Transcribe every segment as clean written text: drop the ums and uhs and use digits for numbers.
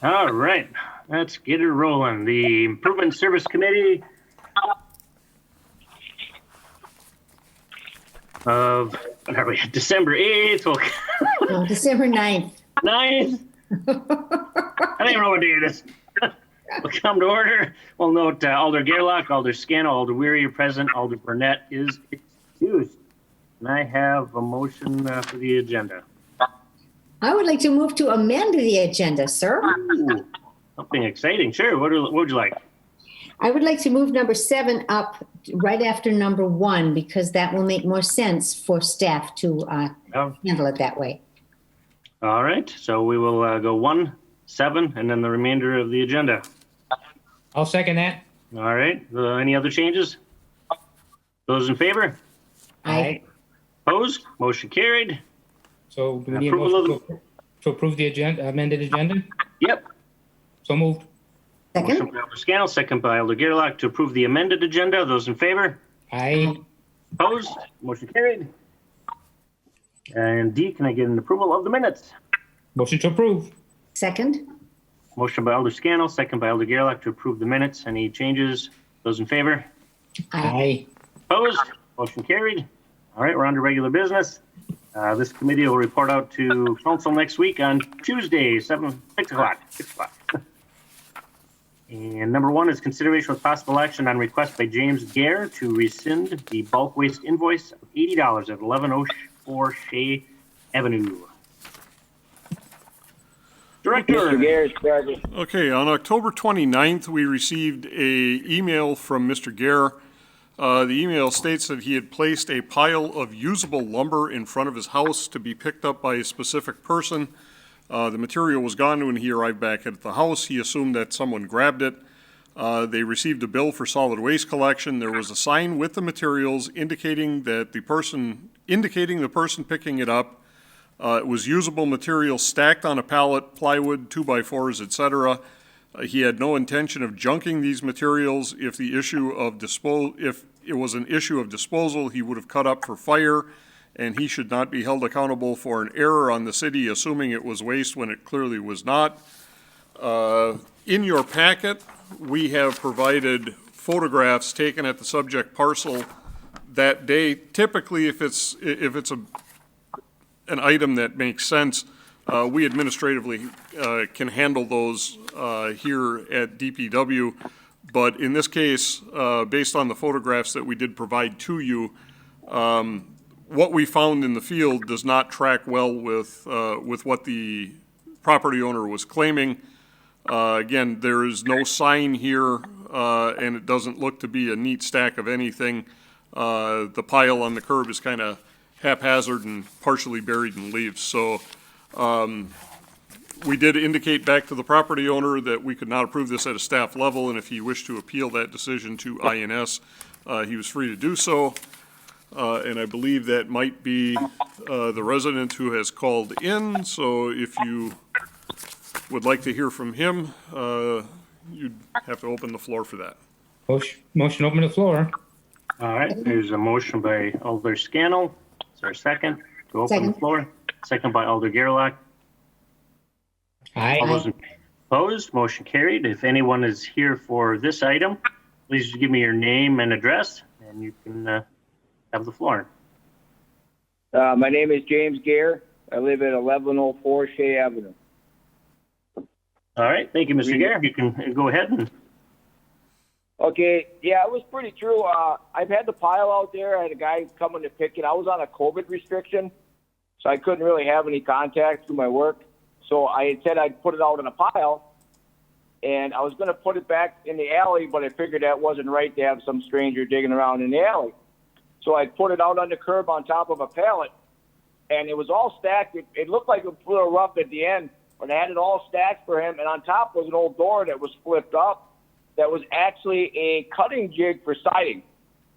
All right, let's get it rolling. The Improvement Service Committee of December 8th, December 9th. 9th. I don't even know what day it is. We'll come to order. We'll note Alder Garrett, Alder Scannell, Alder Weary are present. Alder Burnett is excused. And I have a motion for the agenda. I would like to move to amend the agenda, sir. Ooh, something exciting. Sure. What would you like? I would like to move number 7 up right after number 1 because that will make more sense for staff to handle it that way. All right. So we will go 1, 7, and then the remainder of the agenda. I'll second that. All right. Any other changes? Those in favor? Aye. Opposed? Motion carried. So do we need a Approval motion to approve the agenda, amended agenda? Yep. So moved. Motion Second? by Alder Scannell, second by Alder Garrett to approve the amended agenda. Those in favor? Aye. Opposed? Motion carried. And D, can I get an approval of the minutes? Motion to approve. Second? Motion by Alder Scannell, second by Alder Garrett to approve the minutes. Any changes? Those in favor? Aye. Opposed? Motion carried. All right, we're on to regular business. This committee will report out to council next week on Tuesday, 6 o'clock. And number 1 is consideration with possible action on request by James Gare to rescind the bulk waste invoice of $80 at 1104 Shea Avenue. Director. Mr. Gare, started. Okay, on October 29th, we received a email from Mr. Gare. The email states that he had placed a pile of usable lumber in front of his house to be picked up by a specific person. The material was gone when he arrived back at the house. He assumed that someone grabbed it. They received a bill for solid waste collection. There was a sign with the materials indicating that the person picking it up. It was usable material stacked on a pallet, plywood, 2x4s, etc. He had no intention of junking these materials. If it was an issue of disposal, he would have cut up for fire, and he should not be held accountable for an error on the city assuming it was waste when it clearly was not. In your packet, we have provided photographs taken at the subject parcel that day. Typically, if it's an item that makes sense, we administratively can handle those here at DPW. But in this case, based on the photographs that we did provide to you, what we found in the field does not track well with what the property owner was claiming. Again, there is no sign here, and it doesn't look to be a neat stack of anything. The pile on the curb is kind of haphazard and partially buried in leaves. So we did indicate back to the property owner that we could not approve this at a staff level, and if he wished to appeal that decision to INS, he was free to do so. And I believe that might be the resident who has called in. So if you would like to hear from him, you'd have to open the floor for that. Motion open the floor. All right, there's a motion by Alder Scannell. Is there a second to open Second. the floor? Second by Alder Garrett. All those Aye. opposed, motion carried. If anyone is here for this item, please give me your name and address, and you can have the floor. My name is James Gare. I live at 1104 Shea Avenue. All right, thank you, Mr. Gare. You can go ahead and. Okay, yeah, it was pretty true. I've had the pile out there. I had a guy coming to pick it. I was on a COVID restriction, so I couldn't really have any contact through my work. So I had said I'd put it out in a pile, and I was going to put it back in the alley, but I figured that wasn't right to have some stranger digging around in the alley. So I put it out on the curb on top of a pallet, and it was all stacked. It looked like it was a little rough at the end, but I had it all stacked for him, and on top was an old door that was flipped up that was actually a cutting jig for siding.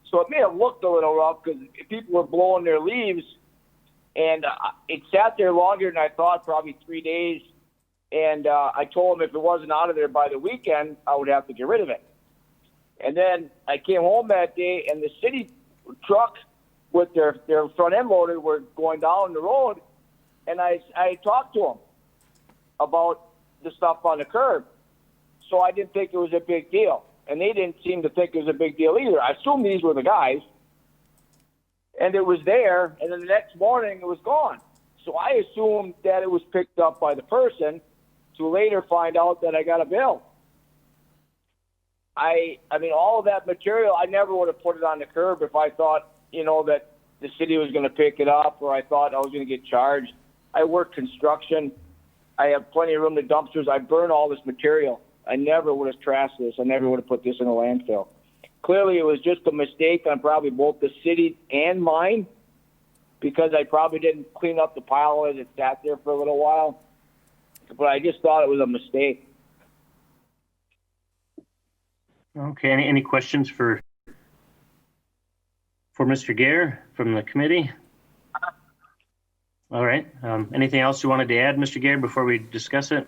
So it may have looked a little rough because people were blowing their leaves, and it sat there longer than I thought, probably 3 days. And I told him if it wasn't out of there by the weekend, I would have to get rid of it. And then I came home that day, and the city truck with their front end loader were going down the road, and I talked to them about the stuff on the curb. So I didn't think it was a big deal. And they didn't seem to think it was a big deal either. I assumed these were the guys. And it was there, and then the next morning it was gone. So I assumed that it was picked up by the person, to later find out that I got a bill. I mean, all of that material, I never would have put it on the curb if I thought, that the city was going to pick it up, or I thought I was going to get charged. I work construction. I have plenty of room to dumpsters. I burn all this material. I never would have trashed this. I never would have put this in a landfill. Clearly, it was just a mistake on probably both the city and mine, because I probably didn't clean up the pile as it sat there for a little while. But I just thought it was a mistake. Okay, any questions for Mr. Gare from the committee? All right, anything else you wanted to add, Mr. Gare, before we discuss it?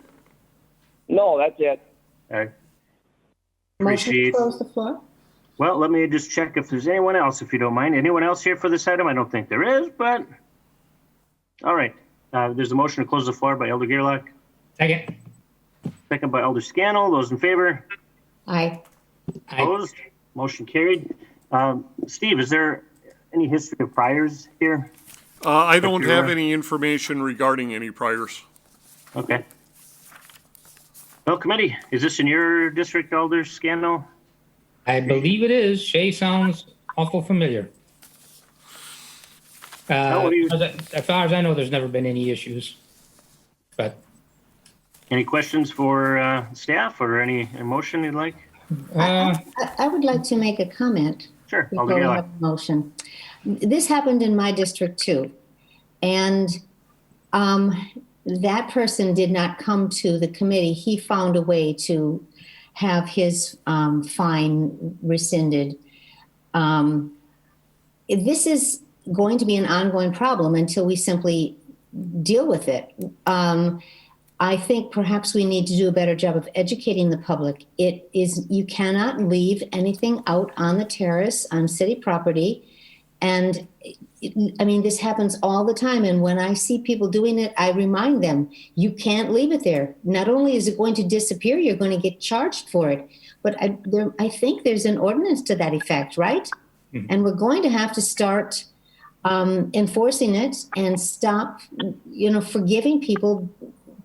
No, that's it. All right. Motion to Appreciate. close the floor? Well, let me just check if there's anyone else, if you don't mind. Anyone else here for this item? I don't think there is, but, all right. There's a motion to close the floor by Elder Gerlach, Second. second by Elder Scannell. Those in favor? Aye. Aye. Opposed? Motion carried. Steve, is there any history of priors here? I don't Mr. have Gare? any information regarding any priors. Okay. Well, committee, is this in your district, Elder Scannell? I believe it is. Shay sounds awful familiar. what do you- As far as I know, there's never been any issues. But Any questions for staff or any motion you'd like? I would like to make a comment. Sure, Elder Before we Gerlach. have a motion. This happened in my district too. And that person did not come to the committee. He found a way to have his fine rescinded. This is going to be an ongoing problem until we simply deal with it. I think perhaps we need to do a better job of educating the public. You cannot leave anything out on the terrace on city property. And I mean, this happens all the time. And when I see people doing it, I remind them, you can't leave it there. Not only is it going to disappear, you're going to get charged for it. But I think there's an ordinance to that effect, right? Mm-hmm. And we're going to have to start enforcing it and stop, forgiving people.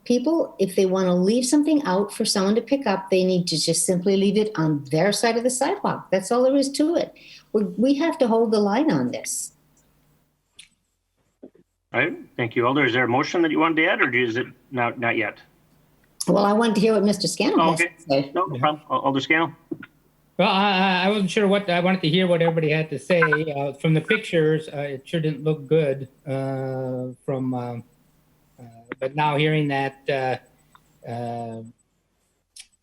People, if they want to leave something out for someone to pick up, they need to just simply leave it on their side of the sidewalk. That's all there is to it. We have to hold the line on this. All right, thank you, Elder. Is there a motion that you wanted to add, or is it not yet? Well, I wanted to hear what Mr. Scannell has Okay, to say. no problem. Elder Scannell? well, I wasn't sure what I wanted to hear what everybody had to say. From the pictures, it sure didn't look good. But now hearing that it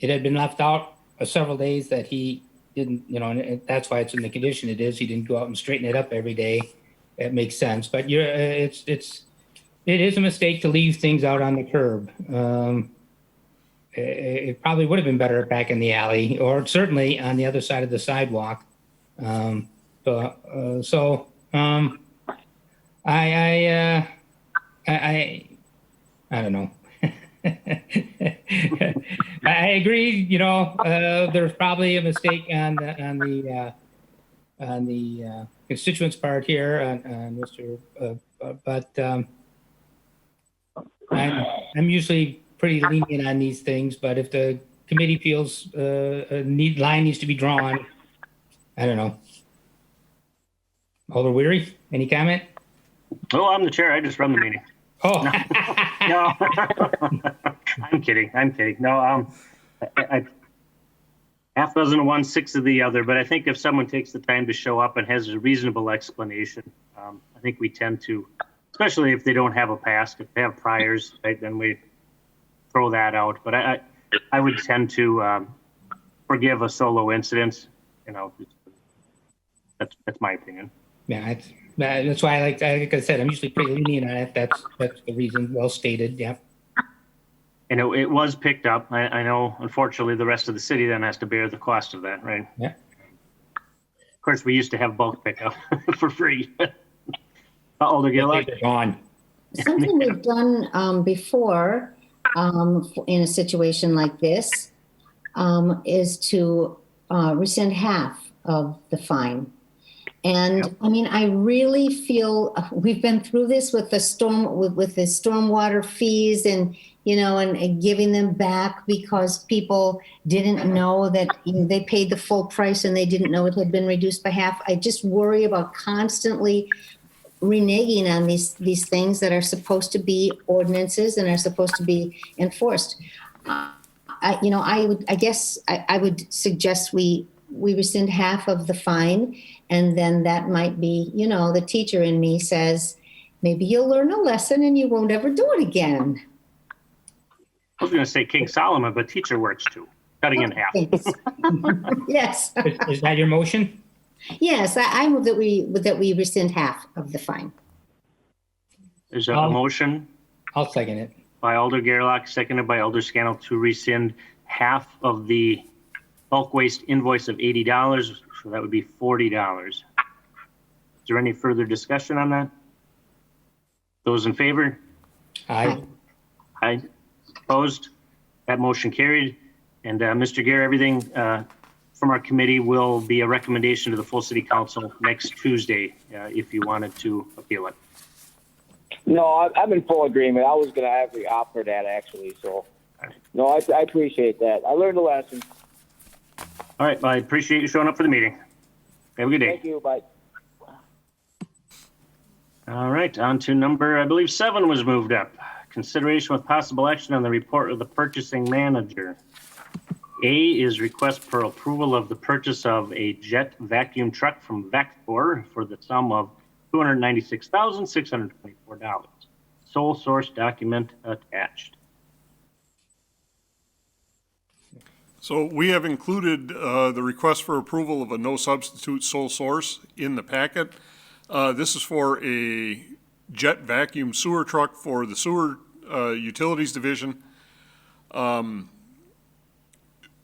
had been left out several days, that he didn't, and that's why it's in the condition it is. He didn't go out and straighten it up every day. It makes sense. But it is a mistake to leave things out on the curb. It probably would have been better back in the alley, or certainly on the other side of the sidewalk. I don't know. I agree. There's probably a mistake on the constituents' part here, on Mr. But I'm usually pretty lenient on these things. But if the committee feels a line needs to be drawn, I don't know. Alder Weary, any comment? Oh, I'm the chair. I just run the meeting. Oh, No, I'm kidding. No, I half dozen of one, six of the other. But I think if someone takes the time to show up and has a reasonable explanation, I think we tend to, especially if they don't have a past, if they have priors, right, then we throw that out. But I would tend to forgive a solo incident. That's my opinion. yeah, that's why like I said, I'm usually pretty lenient on it. That's the reason. Well stated. Yeah. And it was picked up. I know, unfortunately, the rest of the city then has to bear the cost of that, right? Yeah. Of course, we used to have bulk pickup for free. Alder Gerlach? They're gone. Something we've done before, in a situation like this is to rescind half of the fine. And I mean, I really feel we've been through this with the with the stormwater fees and, you know, and giving them back because people didn't know that they paid the full price and they didn't know it had been reduced by half. I just worry about constantly reneging on these things that are supposed to be ordinances and are supposed to be enforced. I would suggest we rescind half of the fine, and then that might be, you know, the teacher in me says, maybe you'll learn a lesson and you won't ever do it again. I was going to say King Solomon, but teacher works too. Cutting in half. Yes. Is that your motion? Yes, I move that we rescind half of the fine. There's a motion I'll second it. by Alder Gerlach, seconded by Alder Scannell to rescind half of the bulk waste invoice of $80. So that would be $40. Is there any further discussion on that? Those in favor? Aye. Aye. Opposed? That motion carried. And Mr. Gare, everything from our committee will be a recommendation to the full city council next Tuesday if you wanted to appeal it. No, I'm in full agreement. I was going to actually offer that actually. So, no, I appreciate that. I learned a lesson. All right. I appreciate you showing up for the meeting. Have a good day. Thank you. Bye. All right. On to number, I believe 7 was moved up. Consideration with possible action on the report of the purchasing manager. A is request for approval of the purchase of a jet vacuum truck from Vector for the sum of $296,624. Sole source document attached. So we have included the request for approval of a no substitute sole source in the packet. This is for a jet vacuum sewer truck for the sewer utilities division.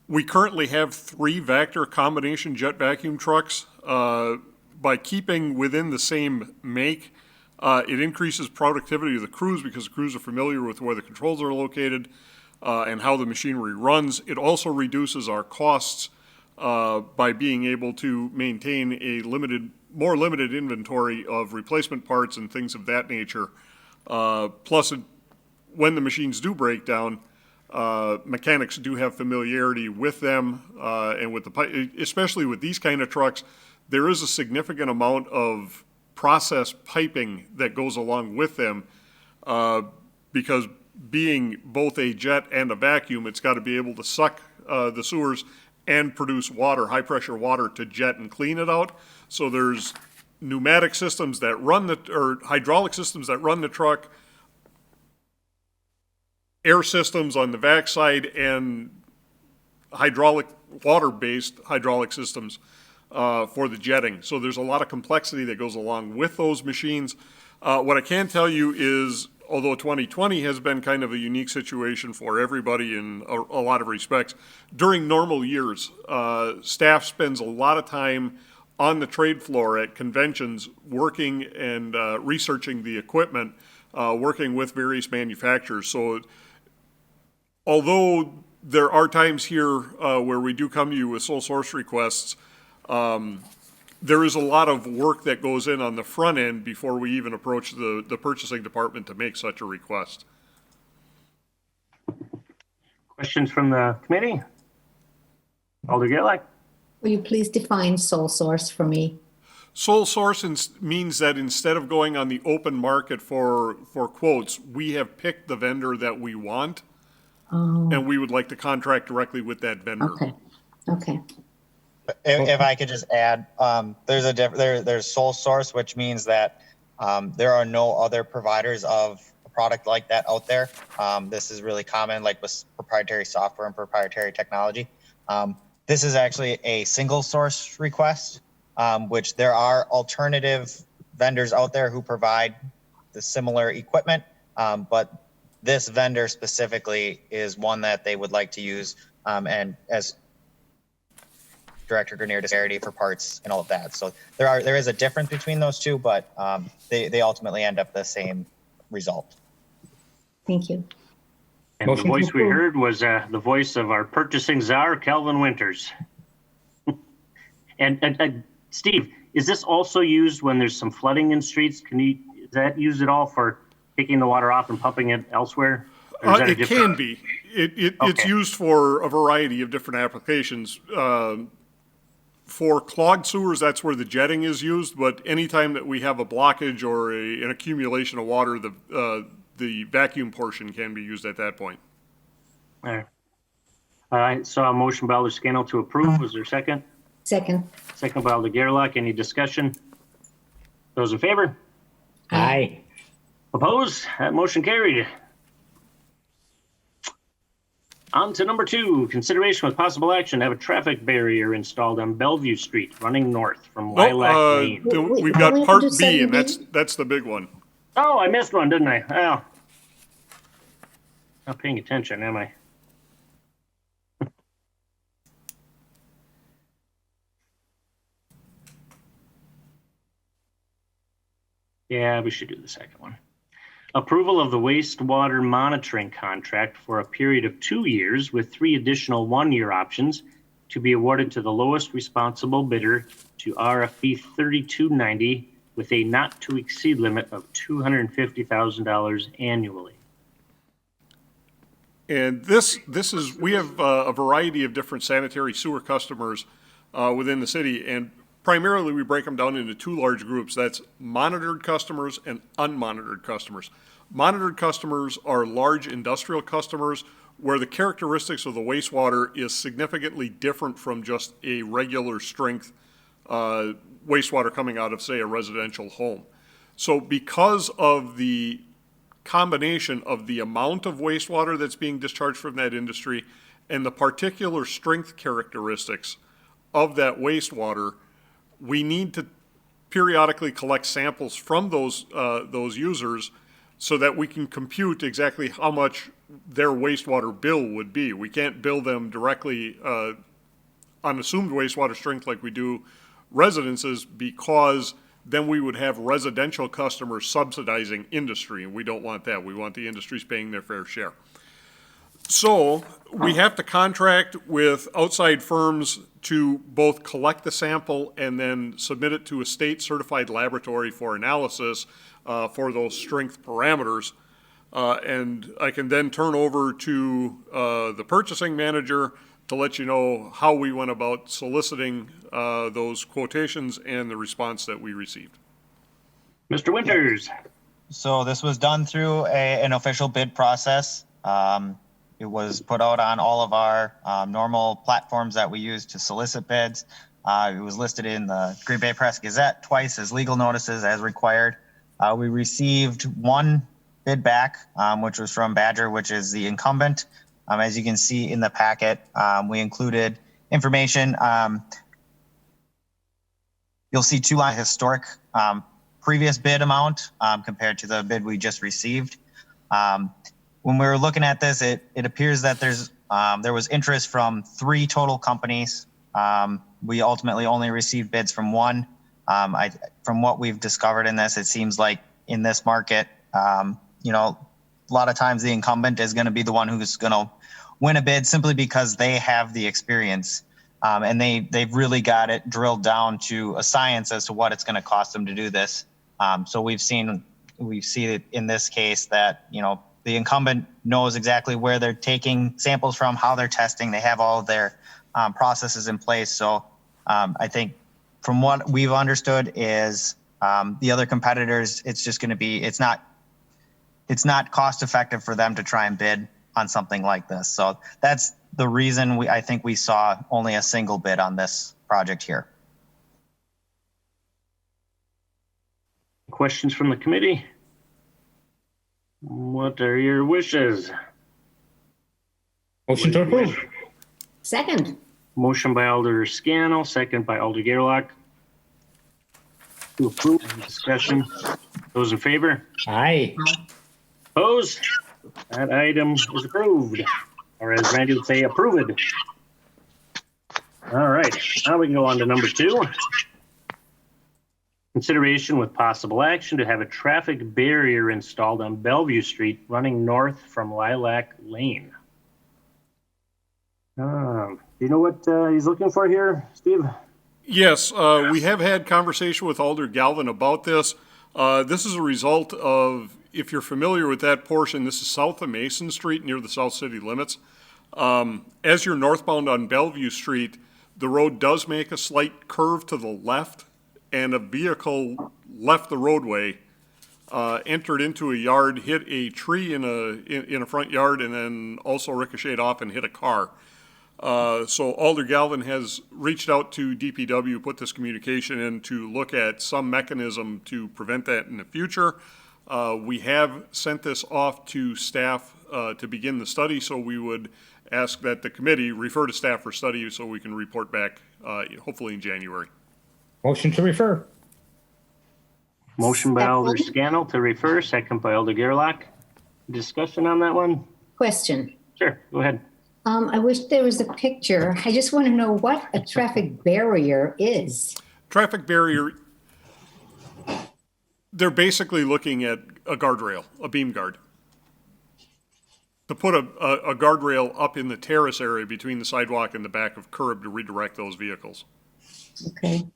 We currently have 3 Vector combination jet vacuum trucks. By keeping within the same make, it increases productivity of the crews because the crews are familiar with where the controls are located and how the machinery runs. It also reduces our costs by being able to maintain a more limited inventory of replacement parts and things of that nature. Plus, when the machines do break down, mechanics do have familiarity with them, and with especially with these kind of trucks, there is a significant amount of process piping that goes along with them, because being both a jet and a vacuum, it's got to be able to suck the sewers and produce water, high pressure water, to jet and clean it out. So there's pneumatic systems that run or hydraulic systems that run the truck, air systems on the vac side, and water-based hydraulic systems for the jetting. So there's a lot of complexity that goes along with those machines. What I can tell you is, although 2020 has been kind of a unique situation for everybody in a lot of respects, during normal years, staff spends a lot of time on the trade floor at conventions working and researching the equipment, working with various manufacturers. So although there are times here where we do come to you with sole source requests, there is a lot of work that goes in on the front end before we even approach the purchasing department to make such a request. Questions from the committee? Alder Gerlach? Will you please define sole source for me? Sole source means that instead of going on the open market for quotes, we have picked the vendor that we want, and we would like to contract directly with that vendor. Okay. If I could just add, there's sole source, which means that there are no other providers of a product like that out there. This is really common, like with proprietary software and proprietary technology. This is actually a single source request, which there are alternative vendors out there who provide the similar equipment, but this vendor specifically is one that they would like to use, and as Director Grenier disparity for parts and all of that. So there is a difference between those two, but they ultimately end up the same result. Thank you. And the Motion to voice we approve. heard was the voice of our purchasing czar, Calvin Winters. And Steve, is this also used when there's some flooding in streets? Is that used at all for taking the water off and pumping it elsewhere? Or is that a It can be. It's Okay. used for a variety of different applications. For clogged sewers, that's where the jetting is used, but anytime that we have a blockage or an accumulation of water, the vacuum portion can be used at that point. All right. I saw a motion by Alder Scannell to approve. Was there a second? Second. Second by Alder Garrett. Any discussion? Those in favor? Aye. Opposed? That motion carried. On to number 2, consideration with possible action to have a traffic barrier installed on Bellevue Street running north from Lilac Lane. Wait, We've why got don't we part do B, and 7B? that's the big one. Oh, I missed one, didn't I? Oh. Not paying attention, am I? Yeah, we should do the second one. Approval of the wastewater monitoring contract for a period of 2 years with 3 additional 1-year options to be awarded to the lowest responsible bidder to RFP 3290 with a not to exceed limit of $250,000 annually. And this is, we have a variety of different sanitary sewer customers within the city, and primarily we break them down into 2 large groups. That's monitored customers and unmonitored customers. Monitored customers are large industrial customers where the characteristics of the wastewater is significantly different from just a regular strength wastewater coming out of, say, a residential home. So because of the combination of the amount of wastewater that's being discharged from that industry and the particular strength characteristics of that wastewater, we need to periodically collect samples from those users so that we can compute exactly how much their wastewater bill would be. We can't bill them directly on assumed wastewater strength like we do residences, because then we would have residential customers subsidizing industry, and we don't want that. We want the industries paying their fair share. So we have to contract with outside firms to both collect the sample and then submit it to a state certified laboratory for analysis for those strength parameters. And I can then turn over to the purchasing manager to let you know how we went about soliciting those quotations and the response that we received. Mr. Winters. So this was done through an official bid process. It was put out on all of our normal platforms that we use to solicit bids. It was listed in the Green Bay Press Gazette twice as legal notices as required. We received 1 bid back, which was from Badger, which is the incumbent. As you can see in the packet, we included information. You'll see 2 line historic previous bid amount compared to the bid we just received. When we were looking at this, it appears that there was interest from 3 total companies. We ultimately only received bids from 1. From what we've discovered in this, it seems like in this market, a lot of times the incumbent is going to be the one who's going to win a bid simply because they have the experience. And they've really got it drilled down to a science as to what it's going to cost them to do this. So we've seen it in this case that, the incumbent knows exactly where they're taking samples from, how they're testing. They have all of their processes in place. So I think from what we've understood is the other competitors, it's just going to be, it's not cost effective for them to try and bid on something like this. So that's the reason I think we saw only a single bid on this project here. Questions from the committee? What are your wishes? Motion to approve. Second. Motion by Alder Scannell, second by Alder Garrett. To approve. Discussion. Those in favor? Aye. Opposed? That item is approved. Or as Randy would say, approved. All right, now we can go on to number 2. Consideration with possible action to have a traffic barrier installed on Bellevue Street running north from Lilac Lane. Do you know what he's looking for here, Steve? Yes, we have had conversation with Alder Galvin about this. This is a result of, if you're familiar with that portion, this is south of Mason Street near the South City limits. As you're northbound on Bellevue Street, the road does make a slight curve to the left, and a vehicle left the roadway, entered into a yard, hit a tree in a front yard, and then also ricocheted off and hit a car. So Alder Galvin has reached out to DPW, put this communication in to look at some mechanism to prevent that in the future. We have sent this off to staff to begin the study, so we would ask that the committee refer to staff for study so we can report back hopefully in January. Motion to refer. Motion by Alder Scannell to refer, second by Alder Gerlach. Discussion on that one? Question. Sure, go ahead. I wish there was a picture. I just want to know what a traffic barrier is. Traffic barrier, they're basically looking at a guardrail, a beam guard. To put a guardrail up in the terrace area between the sidewalk and the back of curb to redirect those vehicles. Okay.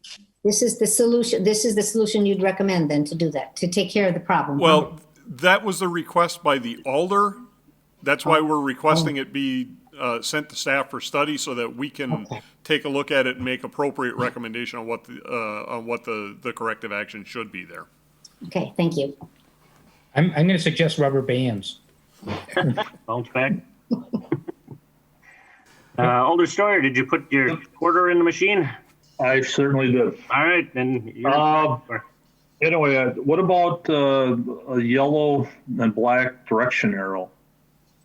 This is the solution. This is the solution you'd recommend then to do that, to take care of the problem. Well, that was the request by the Alder. That's why we're requesting it be sent to staff for study so that we can take a look at it and make appropriate recommendation on what the corrective action should be there. Okay, thank you. I'm going to suggest rubber bands. Bounce back. Alder Steuer, did you put your quarter in the machine? I certainly did. All right, then you're Anyway, what about a yellow and black direction arrow?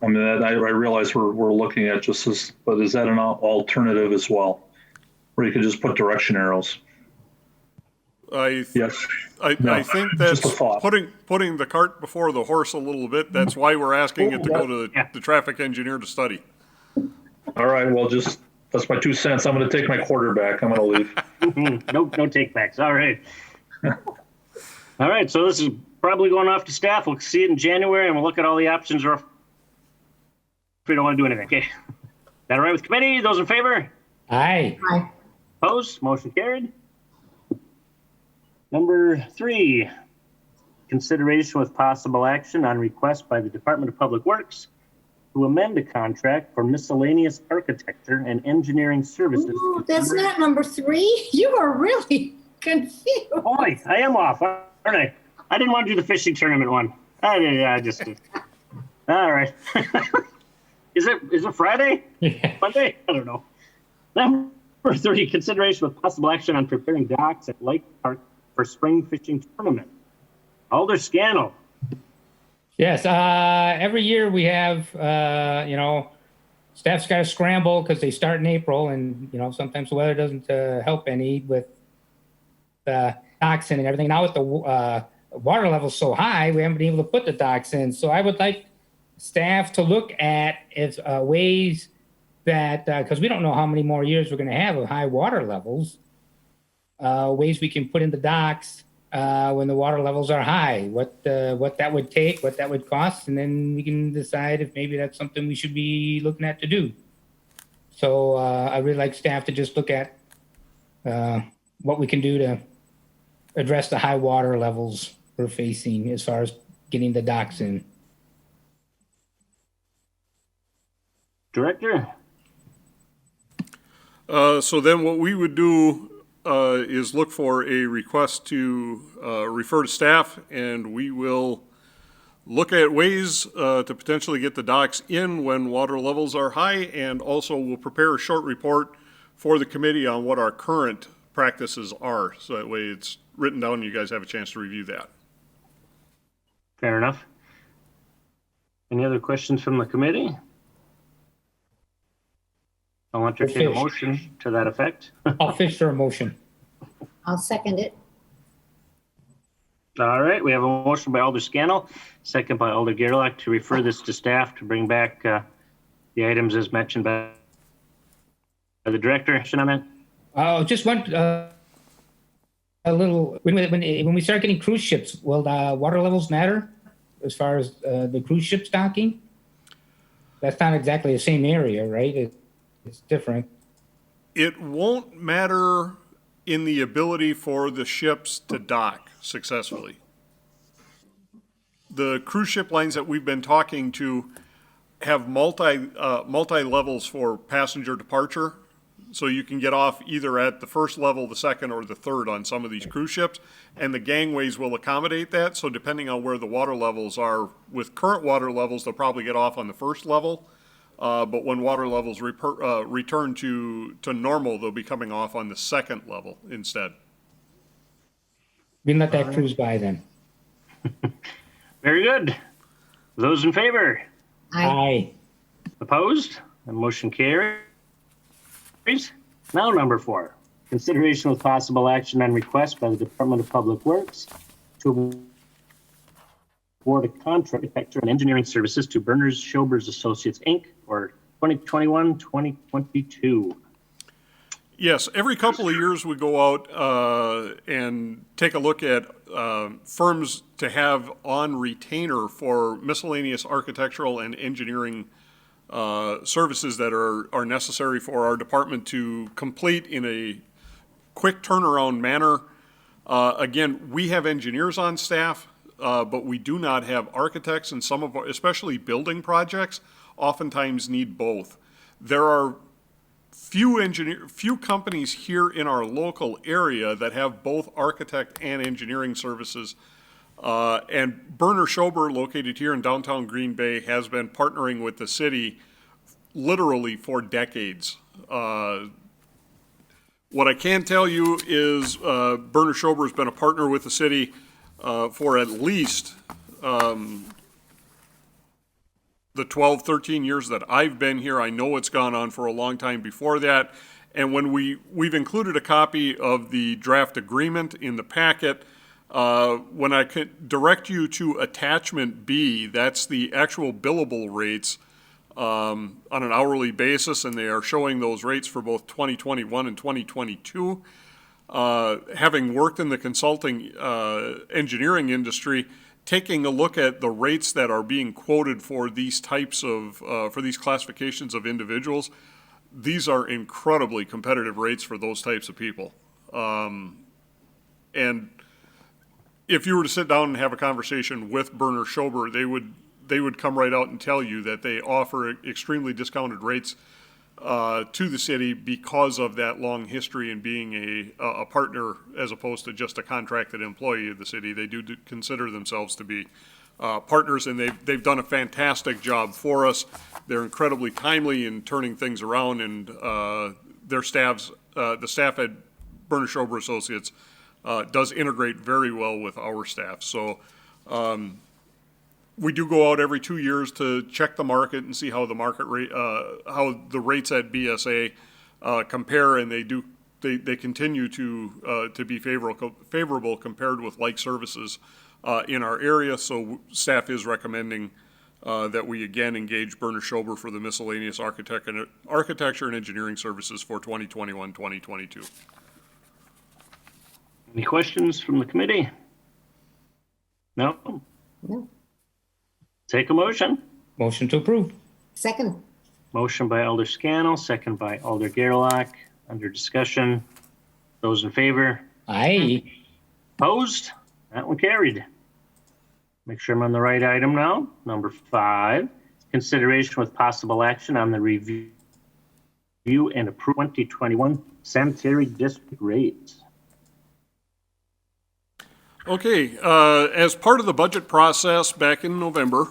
I mean, I realize we're looking at just this, but is that an alternative as well, where you could just put direction arrows? Yes. I think that's just a thought. putting the cart before the horse a little bit. That's why we're asking it to go to the traffic engineer to study. All right. Well, that's my 2 cents. I'm going to take my quarter back. I'm going to leave. no take backs. All right. All right. So this is probably going off to staff. We'll see it in January, and we'll look at all the options. Or if we don't want to do anything, okay. That all right with committee? Those in favor? Aye. Aye. Opposed? Motion carried. Number 3, consideration with possible action on request by the Department of Public Works to amend a contract for miscellaneous architecture and engineering services. Ooh, that's not number 3. You are really confused. Boy, I am off, aren't I? I didn't want to do the fishing tournament one. I just did. All right. Is it Friday? Yeah. Monday? I don't know. Number 3, consideration with possible action on preparing docks at Lake Park for spring fishing tournament. Alder Scannell. Yes. Every year we have, staff's got to scramble because they start in April, and sometimes the weather doesn't help any with the docks in and everything. Now with the water level so high, we haven't been able to put the docks in. So I would like staff to look at ways that, because we don't know how many more years we're going to have of high water levels, ways we can put in the docks when the water levels are high, what that would take, what that would cost, and then we can decide if maybe that's something we should be looking at to do. So I really like staff to just look at what we can do to address the high water levels we're facing as far as getting the docks in. Director? So then what we would do is look for a request to refer to staff, and we will look at ways to potentially get the docks in when water levels are high, and also we'll prepare a short report for the committee on what our current practices are. So that way it's written down and you guys have a chance to review that. Fair enough. Any other questions from the committee? I'll entertain a motion to that effect. I'll fish for a motion. I'll second it. All right, we have a motion by Alder Scannell, second by Alder Gerlach to refer this to staff to bring back the items as mentioned by the director. Action on that? Just one a little, when we start getting cruise ships, will the water levels matter as far as the cruise ships docking? That's not exactly the same area, right? It's different. It won't matter in the ability for the ships to dock successfully. The cruise ship lines that we've been talking to have multi levels for passenger departure. So you can get off either at the first level, the second, or the third on some of these cruise ships, and the gangways will accommodate that. So depending on where the water levels are, with current water levels, they'll probably get off on the first level. But when water levels return to normal, they'll be coming off on the second level instead. We can let that cruise by then. Very good. Those in favor? Aye. Opposed? The motion carries. Now number 4, consideration with possible action on request by the Department of Public Works to award a contract architecture and engineering services to Berners Schobers Associates, Inc. for 2021-2022. Yes, every couple of years we go out and take a look at firms to have on retainer for miscellaneous architectural and engineering services that are necessary for our department to complete in a quick turnaround manner. Again, we have engineers on staff, but we do not have architects, and some of our, especially building projects, oftentimes need both. There are few companies here in our local area that have both architect and engineering services. And Berners Schober, located here in downtown Green Bay, has been partnering with the city literally for decades. What I can tell you is Berners Schober has been a partner with the city for at least the 12, 13 years that I've been here. I know it's gone on for a long time before that. And when we've included a copy of the draft agreement in the packet, when I could direct you to attachment B, that's the actual billable rates on an hourly basis, and they are showing those rates for both 2021 and 2022. Having worked in the consulting engineering industry, taking a look at the rates that are being quoted for these types of, for these classifications of individuals, these are incredibly competitive rates for those types of people. And if you were to sit down and have a conversation with Berners Schober, they would come right out and tell you that they offer extremely discounted rates to the city because of that long history and being a partner as opposed to just a contracted employee of the city. They do consider themselves to be partners, and they've done a fantastic job for us. They're incredibly timely in turning things around, and their staffs, the staff at Berners Schober Associates, does integrate very well with our staff. So we do go out every 2 years to check the market and see how the market rate, how the rates at BSA compare, and they continue to be favorable compared with like services in our area. So staff is recommending that we again engage Berners Schober for the miscellaneous architecture and engineering services for 2021-2022. Any questions from the committee? No? No. Take a motion. Motion to approve. Second. Motion by Alder Scannell, second by Alder Garrett. Under discussion. Those in favor? Aye. Opposed? That one carried. Make sure I'm on the right item now. Number 5, consideration with possible action on the review and approve 2021 sanitary district rates. Okay, as part of the budget process back in November,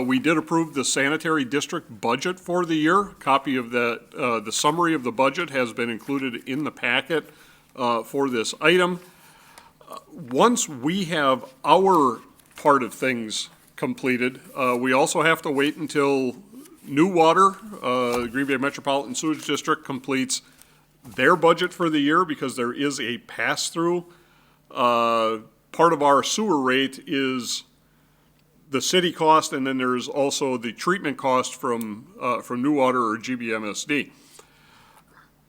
we did approve the sanitary district budget for the year. Copy of that, the summary of the budget has been included in the packet for this item. Once we have our part of things completed, we also have to wait until New Water, the Green Bay Metropolitan Sewage District, completes their budget for the year, because there is a pass-through. Part of our sewer rate is the city cost, and then there's also the treatment cost from New Water or GBMSD.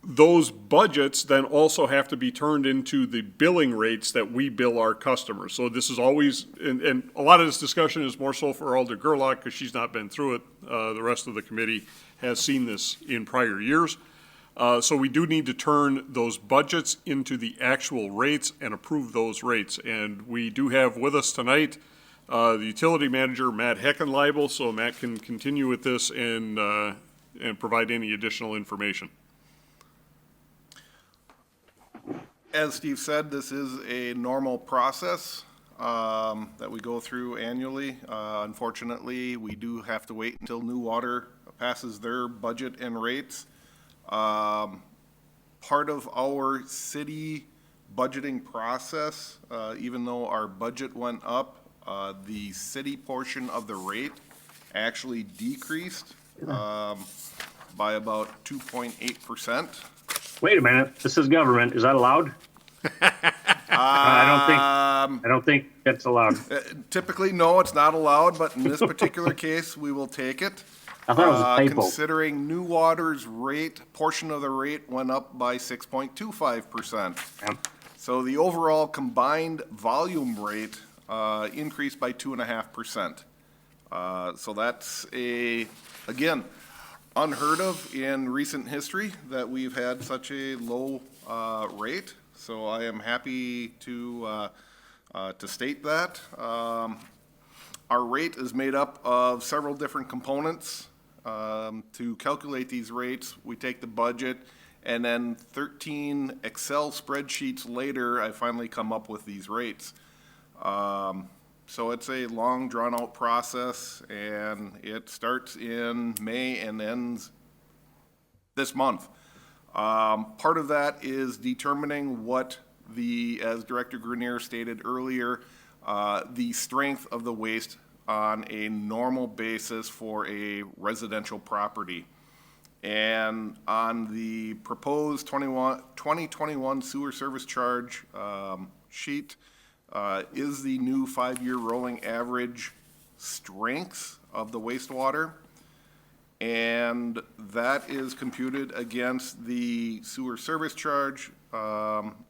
those budgets then also have to be turned into the billing rates that we bill our customers. So this is always, and a lot of this discussion is more so for Alder Gerlach because she's not been through it. The rest of the committee has seen this in prior years. So we do need to turn those budgets into the actual rates and approve those rates. And we do have with us tonight the utility manager, Matt Heckenleibel, so Matt can continue with this and provide any additional information. As Steve said, this is a normal process that we go through annually. Unfortunately, we do have to wait until New Water passes their budget and rates. Part of our city budgeting process, even though our budget went up, the city portion of the rate actually decreased by about 2.8%. Wait a minute, this is government, is that allowed? I don't think that's allowed. Typically, no, it's not allowed, but in this particular case, we will take it. I thought it was a typo. Considering New Water's rate, portion of the rate went up by 6.25%. Yeah. So the overall combined volume rate increased by 2.5%. So that's again, unheard of in recent history that we've had such a low rate. So I am happy to state that. Our rate is made up of several different components. To calculate these rates, we take the budget, and then 13 Excel spreadsheets later, I finally come up with these rates. So it's a long, drawn-out process, and it starts in May and ends this month. Part of that is determining what as Director Grenier stated earlier, the strength of the waste on a normal basis for a residential property. And on the proposed 2021 sewer service charge sheet is the new 5-year rolling average strength of the wastewater. And that is computed against the sewer service charge,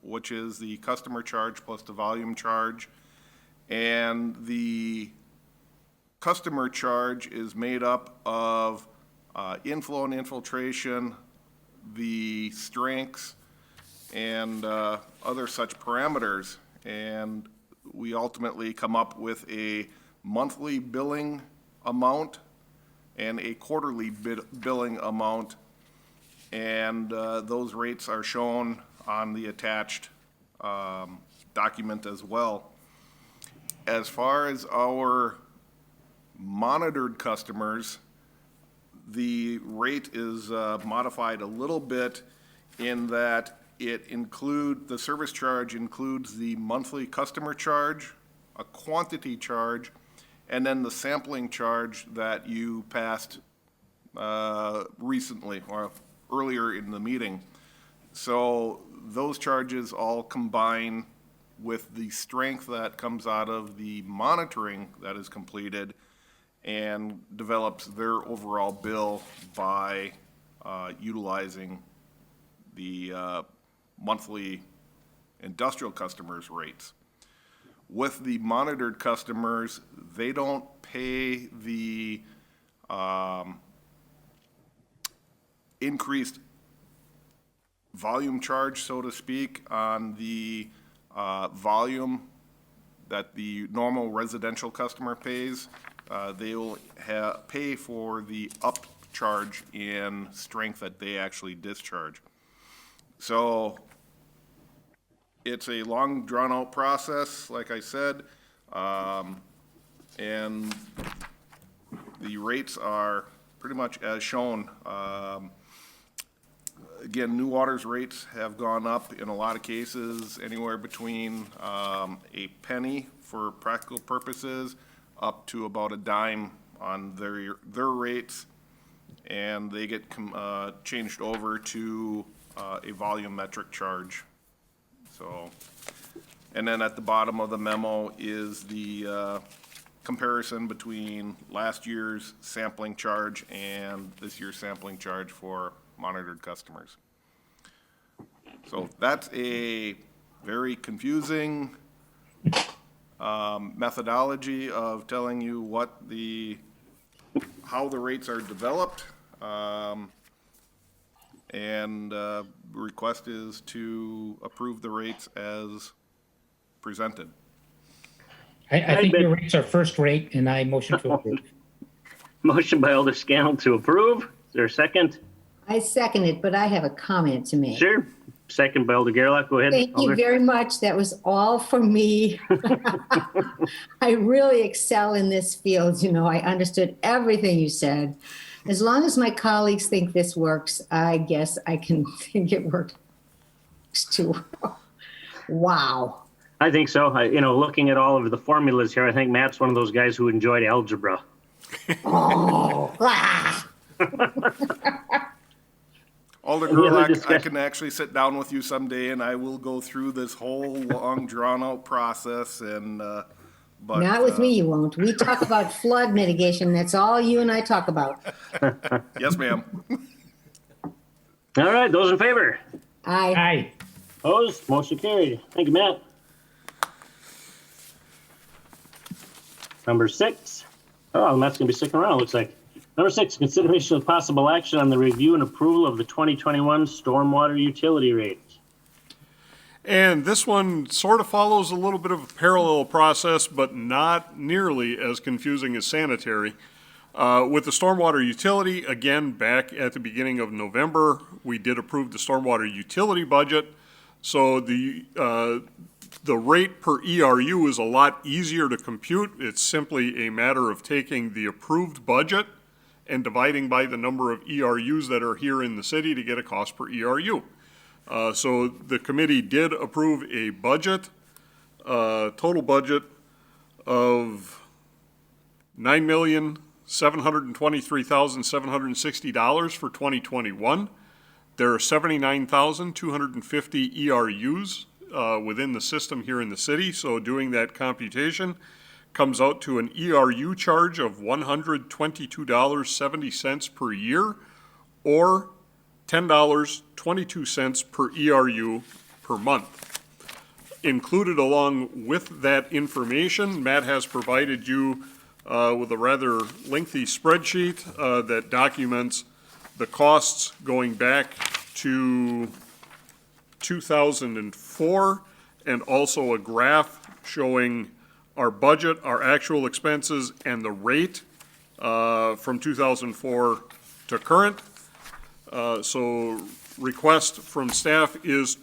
which is the customer charge plus the volume charge. And the customer charge is made up of inflow and infiltration, the strengths, and other such parameters. And we ultimately come up with a monthly billing amount and a quarterly billing amount. And those rates are shown on the attached document as well. As far as our monitored customers, the rate is modified a little bit in that the service charge includes the monthly customer charge, a quantity charge, and then the sampling charge that you passed recently or earlier in the meeting. So those charges all combine with the strength that comes out of the monitoring that is completed and develops their overall bill by utilizing the monthly industrial customers' rates. With the monitored customers, they don't pay the increased volume charge, so to speak, on the volume that the normal residential customer pays. They will pay for the upcharge in strength that they actually discharge. So it's a long, drawn-out process, like I said, and the rates are pretty much as shown. Again, New Water's rates have gone up in a lot of cases, anywhere between a penny for practical purposes up to about a dime on their rates, and they get changed over to a volumetric charge. So, and then at the bottom of the memo is the comparison between last year's sampling charge and this year's sampling charge for monitored customers. So that's a very confusing methodology of telling you how the rates are developed. And request is to approve the rates as presented. I think your rates are first rate, and I motion to approve. Motion by Alder Scannell to approve. Is there a second? I second it, but I have a comment to make. Sure. Second by Alder Gerlach. Go ahead. Thank you Alder. very much. That was all for me. I really excel in this field. You know, I understood everything you said. As long as my colleagues think this works, I guess I can think it works too. Wow. I think so. Looking at all of the formulas here, I think Matt's one of those guys who enjoyed algebra. Oh, ah. Alder Any other Gerlach, I discussion? can actually sit down with you someday and I will go through this whole long drawn out process and, but. Not with me, you won't. We talk about flood mitigation. That's all you and I talk about. Yes, ma'am. All right. Those in favor? I. Opposed? Motion carried. Thank you, Matt. Number 6. Oh, Matt's going to be sticking around, looks like. Number 6, consideration of possible action on the review and approval of the 2021 stormwater utility rates. And this one sort of follows a little bit of a parallel process, but not nearly as confusing as sanitary. With the stormwater utility, again, back at the beginning of November, we did approve the stormwater utility budget. So the rate per ERU is a lot easier to compute. It's simply a matter of taking the approved budget and dividing by the number of ERUs that are here in the city to get a cost per ERU. So the committee did approve a budget, total budget of $9,723,760 for 2021. There are 79,250 ERUs within the system here in the city. So doing that computation comes out to an ERU charge of $122.70 per year, or $10.22 per ERU per month. Included along with that information, Matt has provided you with a rather lengthy spreadsheet that documents the costs going back to 2004, and also a graph showing our budget, our actual expenses, and the rate from 2004 to current. So request from staff is,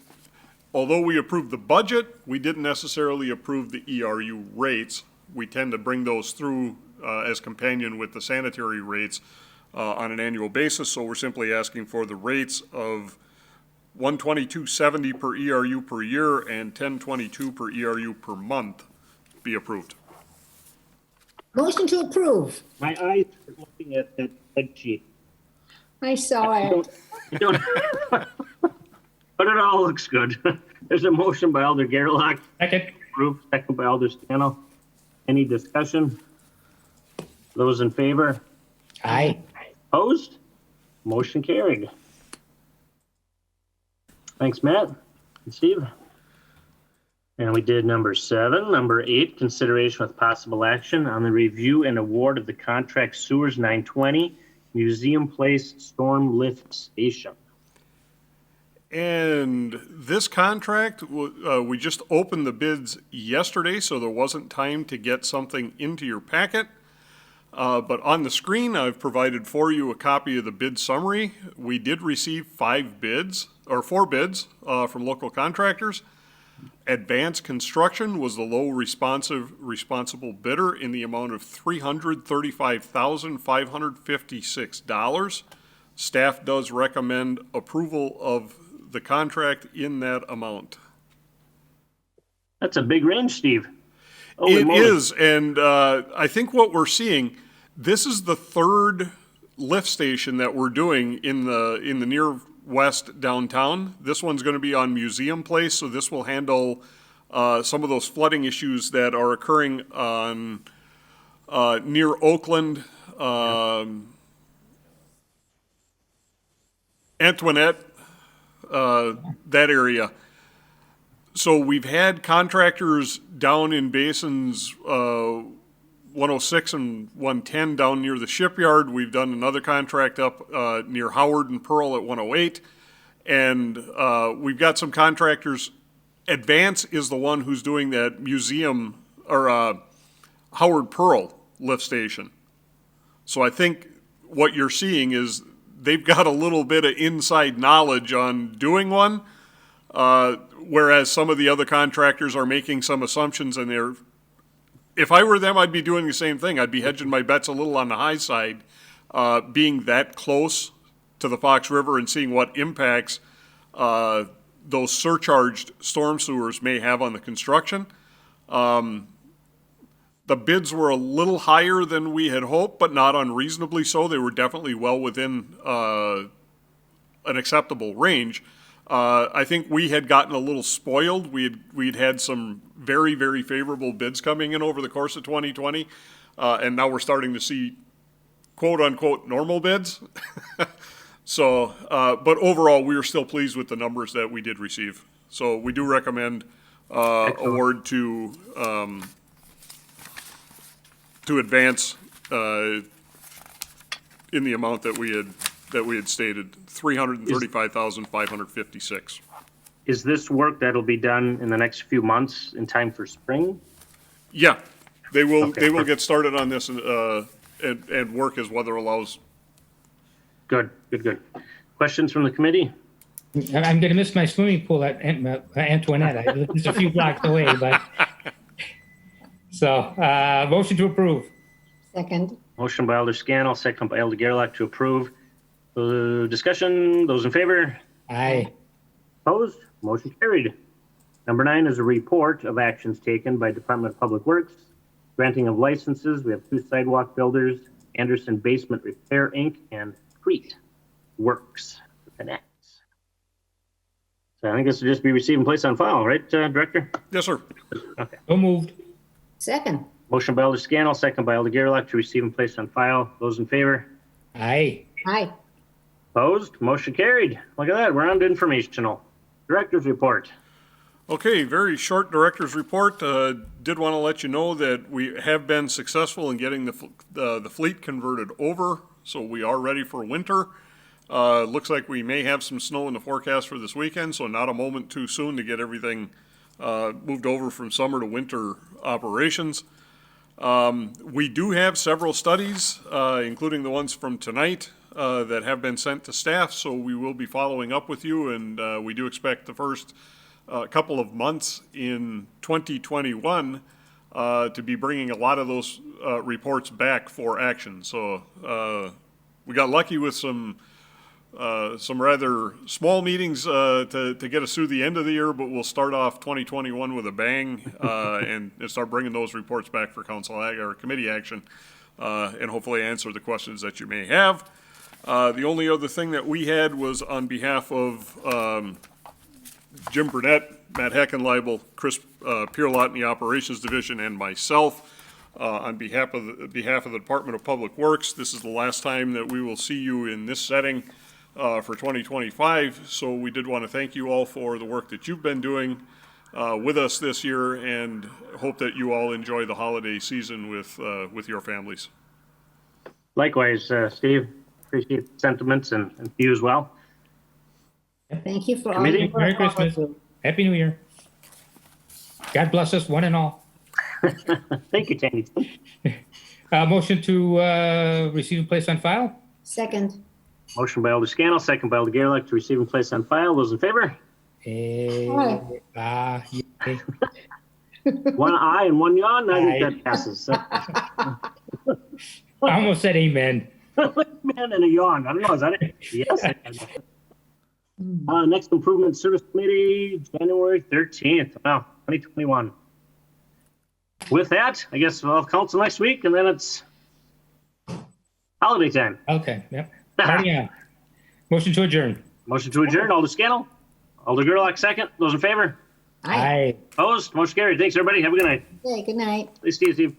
although we approved the budget, we didn't necessarily approve the ERU rates. We tend to bring those through as companion with the sanitary rates on an annual basis. So we're simply asking for the rates of $122.70 per ERU per year and $10.22 per ERU per month be approved. Motion to approve. My eyes are looking at that spreadsheet. I saw it. But it all looks good. There's a motion by Alder Gerlach. Second. Approved. Second by Alder Scannell. Any discussion? Those in favor? Aye. Opposed? Motion carried. Thanks, Matt and Steve. And we did number 7. Number 8, consideration with possible action on the review and award of the contract sewers 920 Museum Place Storm Lift Station. And this contract, we just opened the bids yesterday, so there wasn't time to get something into your packet. But on the screen, I've provided for you a copy of the bid summary. We did receive 4 bids from local contractors. Advanced Construction was the low responsible bidder in the amount of $335,556. Staff does recommend approval of the contract in that amount. That's a big range, Steve. It is, and I think what we're seeing, this is the 3rd lift station that we're doing in the near west downtown. This one's going to be on Museum Place, so this will handle some of those flooding issues that are occurring on near Oakland, Antoinette, that area. So we've had contractors down in basins 106 and 110 down near the shipyard. We've done another contract up near Howard and Pearl at 108. And we've got some contractors. Advance is the one who's doing that museum or Howard Pearl lift station. So I think what you're seeing is they've got a little bit of inside knowledge on doing one, whereas some of the other contractors are making some assumptions, and if I were them, I'd be doing the same thing. I'd be hedging my bets a little on the high side, being that close to the Fox River and seeing what impacts those surcharged storm sewers may have on the construction. The bids were a little higher than we had hoped, but not unreasonably so. They were definitely well within an acceptable range. I think we had gotten a little spoiled. We'd had some very, very favorable bids coming in over the course of 2020, and now we're starting to see quote unquote normal bids. So, but overall, we are still pleased with the numbers that we did receive. So we do recommend award to Advance in the amount that we had stated, $335,556. Is this work that'll be done in the next few months in time for spring? Yeah, they will. Okay, They will perfect. get started on this and work as weather allows. Good. Questions from the committee? I'm going to miss my swimming pool at Antoinette. I live just a few blocks away, but so motion to approve. Second. Motion by Alder Scannell, second by Alder Garrett to approve. Discussion, those in favor? Aye. Opposed? Motion carried. Number 9 is a report of actions taken by Department of Public Works. Granting of licenses, we have 2 sidewalk builders, Anderson Basement Repair, Inc., and Crete Works Connect. So I think this will just be received and placed on file, right, Director? Yes, sir. Okay. So moved. Second. Motion by Alder Scannell, second by Alder Garrett to receive and place on file. Those in favor? Aye. Aye. Opposed? Motion carried. Look at that. We're on to informational. Director's report. Okay, very short director's report. Did want to let you know that we have been successful in getting the fleet converted over, so we are ready for winter. Looks like we may have some snow in the forecast for this weekend, so not a moment too soon to get everything moved over from summer to winter operations. We do have several studies, including the ones from tonight, that have been sent to staff, so we will be following up with you, and we do expect the first couple of months in 2021 to be bringing a lot of those reports back for action. So we got lucky with some rather small meetings to get us through the end of the year, but we'll start off 2021 with a bang and start bringing those reports back for council or committee action and hopefully answer the questions that you may have. The only other thing that we had was on behalf of Jim Burnett, Matt Heckenleibel, Chris Pierlot in the Operations Division, and myself, on behalf of the Department of Public Works. This is the last time that we will see you in this setting for 2025. So we did want to thank you all for the work that you've been doing with us this year, and hope that you all enjoy the holiday season with your families. Likewise, Steve, appreciate the sentiments and you as well. Thank you for all Committee? your work. Merry Christmas. Happy New Year. God bless us, one and all. Thank you, Tandy. Motion to receive and place on file. Second. Motion by Alder Scannell, second by Alder Garrett to receive and place on file. Those in favor? Yay. One aye and one yawn. I think Aye. that passes. I almost said amen. Man and a yawn. I don't know. Is that it? Yes. Next Improvement Service Committee, January 13th. Wow, 2021. With that, I guess we'll have council next week, and then it's holiday time. Okay, yep. Party on. Motion to adjourn. Motion to adjourn. Alder Scannell. Alder Gerlach, second. Those in favor? Aye. Opposed? Motion carried. Thanks, everybody. Have a good night. Okay, good night. Stay Steve.